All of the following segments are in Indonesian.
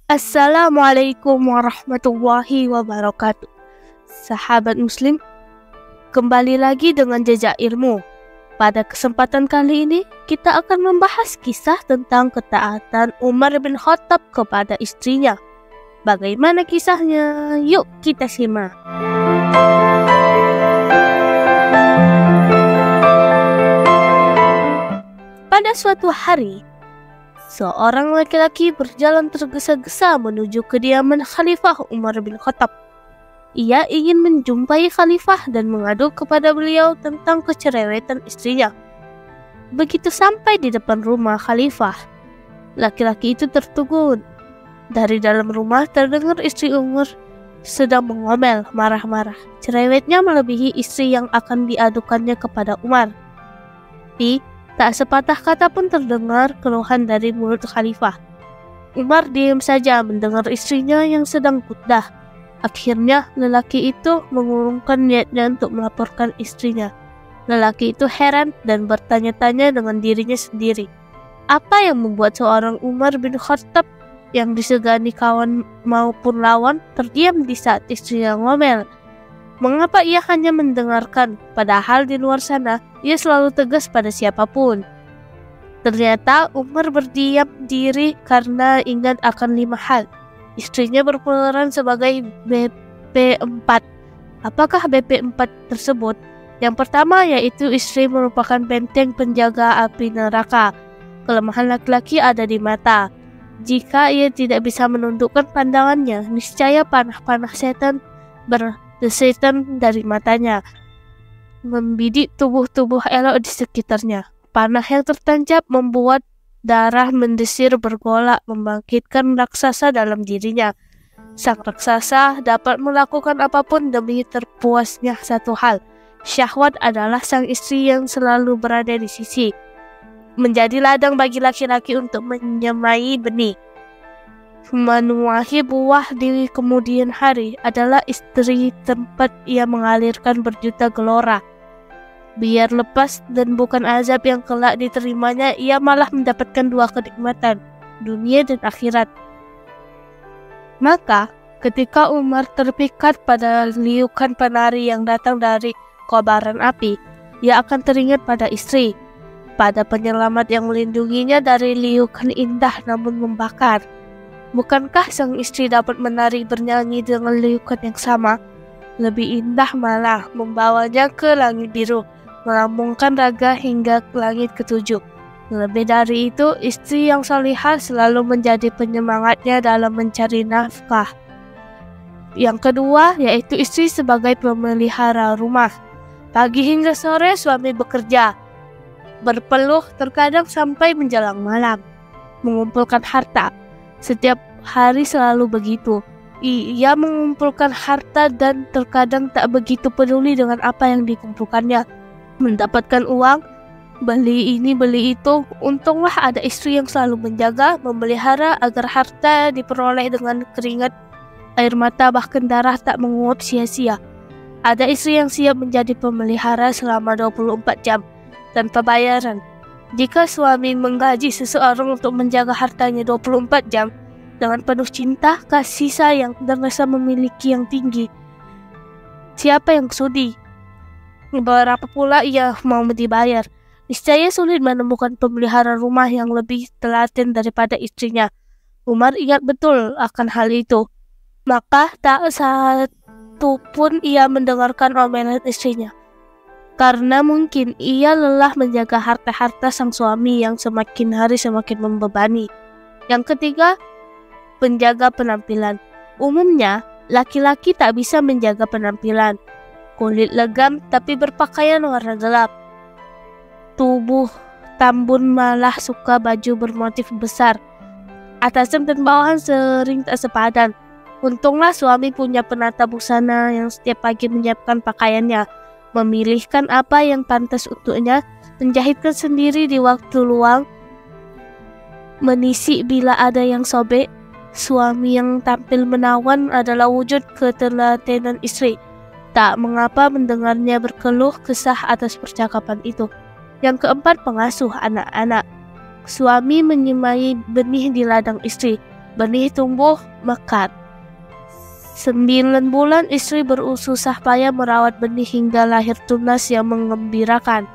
Assalamualaikum warahmatullahi wabarakatuh. Sahabat Muslim, kembali lagi dengan Jejak Ilmu. Pada kesempatan kali ini, kita akan membahas kisah tentang ketaatan Umar bin Khattab kepada istrinya. Bagaimana kisahnya? Yuk kita simak. Pada suatu hari, seorang laki-laki berjalan tergesa-gesa menuju kediaman Khalifah Umar bin Khattab. Ia ingin menjumpai Khalifah dan mengadu kepada beliau tentang kecerewetan istrinya. Begitu sampai di depan rumah Khalifah, laki-laki itu tertegun. Dari dalam rumah terdengar istri Umar sedang mengomel marah-marah. Cerewetnya melebihi istri yang akan diadukannya kepada Umar. Tak sepatah kata pun terdengar keluhan dari mulut Khalifah. Umar diam saja mendengar istrinya yang sedang gundah. Akhirnya lelaki itu mengurungkan niatnya untuk melaporkan istrinya. Lelaki itu heran dan bertanya-tanya dengan dirinya sendiri. Apa yang membuat seorang Umar bin Khattab yang disegani kawan maupun lawan terdiam di saat istrinya ngomel? Mengapa ia hanya mendengarkan, padahal di luar sana ia selalu tegas pada siapapun? Ternyata Umar berdiam diri karena ingat akan 5 hal. Istrinya berperan sebagai BP4. Apakah BP4 tersebut? Yang pertama yaitu istri merupakan benteng penjaga api neraka. Kelemahan laki-laki ada di mata. Jika ia tidak bisa menundukkan pandangannya, niscaya panah-panah setan setan dari matanya, membidik tubuh-tubuh elok di sekitarnya. Panah yang tertancap membuat darah mendesir bergolak, membangkitkan raksasa dalam dirinya. Sang raksasa dapat melakukan apapun demi terpuasnya satu hal. Syahwat adalah sang istri yang selalu berada di sisi, menjadi ladang bagi laki-laki untuk menyemai benih. Menuahi buah di kemudian hari adalah istri tempat ia mengalirkan berjuta gelora. Biar lepas dan bukan azab yang kelak diterimanya, ia malah mendapatkan 2 kenikmatan, dunia dan akhirat. Maka, ketika Umar terpikat pada liukan penari yang datang dari kobaran api, ia akan teringat pada istri, pada penyelamat yang melindunginya dari liukan indah namun membakar. Bukankah sang istri dapat menari bernyanyi dengan liukan yang sama? Lebih indah malah, membawanya ke langit biru, melambungkan raga hingga ke langit ke-7. Lebih dari itu, istri yang salihah selalu menjadi penyemangatnya dalam mencari nafkah. Yang kedua, yaitu istri sebagai pemelihara rumah. Pagi hingga sore suami bekerja, berpeluh terkadang sampai menjelang malam, mengumpulkan harta. Setiap hari selalu begitu. Ia mengumpulkan harta dan terkadang tak begitu peduli dengan apa yang dikumpulkannya. Mendapatkan uang, beli ini beli itu. Untunglah ada istri yang selalu menjaga, memelihara agar harta diperoleh dengan keringat, air mata, bahkan darah tak menguap sia-sia. Ada istri yang siap menjadi pemelihara selama 24 jam tanpa bayaran. Jika suami menggaji seseorang untuk menjaga hartanya 24 jam dengan penuh cinta, kasih sayang, dan rasa memiliki yang tinggi, siapa yang sudi? Berapa pula ia mau dibayar? Niscaya sulit menemukan pemelihara rumah yang lebih telaten daripada istrinya. Umar ingat betul akan hal itu. Maka tak satu pun ia mendengarkan omelan istrinya. Karena mungkin ia lelah menjaga harta-harta sang suami yang semakin hari semakin membebani. Yang ketiga, penjaga penampilan. Umumnya, laki-laki tak bisa menjaga penampilan. Kulit legam tapi berpakaian warna gelap. Tubuh tambun malah suka baju bermotif besar. Atasan dan bawahan sering tak sepadan. Untunglah suami punya penata busana yang setiap pagi menyiapkan pakaiannya, memilihkan apa yang pantas untuknya, menjahitkan sendiri di waktu luang, menisik bila ada yang sobek. Suami yang tampil menawan adalah wujud ketelatenan istri. Tak mengapa mendengarnya berkeluh kesah atas percakapan itu. Yang keempat, pengasuh anak-anak. Suami menyemai benih di ladang istri. benih tumbuh mekar. 9 bulan istri bersusah payah merawat benih hingga lahir tunas yang menggembirakan.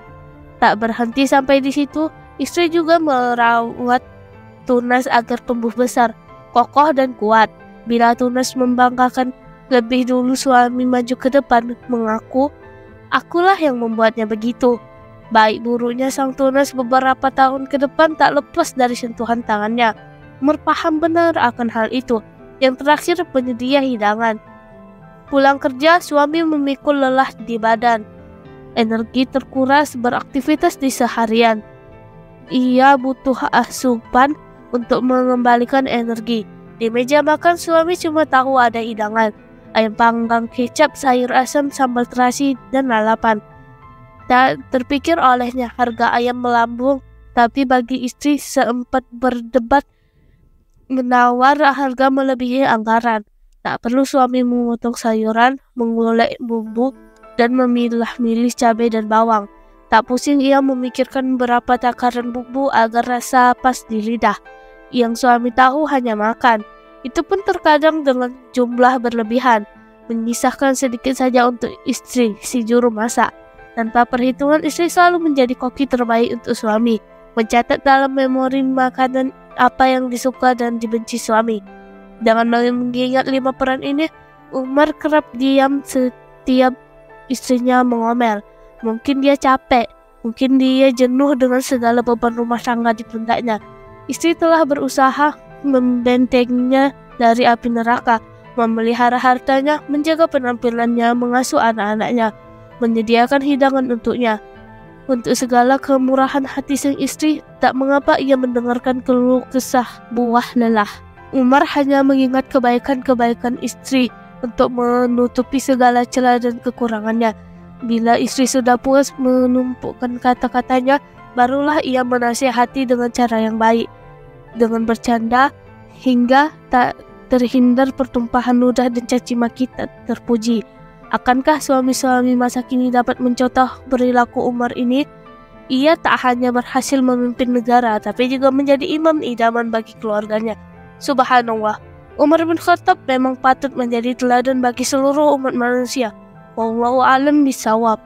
Tak berhenti sampai di situ, istri juga merawat tunas agar tumbuh besar, kokoh dan kuat. Bila tunas membanggakan, lebih dulu suami maju ke depan mengaku, "Akulah yang membuatnya begitu." Baik buruknya sang tunas beberapa tahun ke depan tak lepas dari sentuhan tangannya. Umar paham benar akan hal itu. Yang terakhir, penyedia hidangan. Pulang kerja, suami memikul lelah di badan. Energi terkuras beraktivitas di seharian. Ia butuh asupan untuk mengembalikan energi. Di meja makan, suami cuma tahu ada hidangan. Ayam panggang, kecap, sayur asam, sambal terasi, dan lalapan. Tak terpikir olehnya harga ayam melambung, tapi bagi istri sempat berdebat menawar harga melebihi anggaran. Tak perlu suami memotong sayuran, mengulek bumbu, dan memilah-milih cabai dan bawang. Tak pusing ia memikirkan berapa takaran bumbu agar rasa pas di lidah. Yang suami tahu hanya makan. Itu pun terkadang dengan jumlah berlebihan. Menyisahkan sedikit saja untuk istri, si juru masak. Tanpa perhitungan, istri selalu menjadi koki terbaik untuk suami. Mencatat dalam memori makanan apa yang disuka dan dibenci suami. Dengan mengingat 5 peran ini, Umar kerap diam setiap istrinya mengomel. Mungkin dia capek, mungkin dia jenuh dengan segala beban rumah tangga di pundaknya. Istri telah berusaha membentengnya dari api neraka, memelihara hartanya, menjaga penampilannya, mengasuh anak-anaknya, menyediakan hidangan untuknya. Untuk segala kemurahan hati sang istri, tak mengapa ia mendengarkan keluh kesah buah lelah. Umar hanya mengingat kebaikan-kebaikan istri untuk menutupi segala celah dan kekurangannya. Bila istri sudah puas menumpukan kata-katanya, barulah ia menasihati dengan cara yang baik, dengan bercanda, hingga tak terhindar pertumpahan ludah dan caci maki tak terpuji. Akankah suami-suami masa kini dapat mencontoh perilaku Umar ini? Ia tak hanya berhasil memimpin negara, tapi juga menjadi imam idaman bagi keluarganya. Subhanallah, Umar bin Khattab memang patut menjadi teladan bagi seluruh umat manusia. Wallahu a'lam bishawab.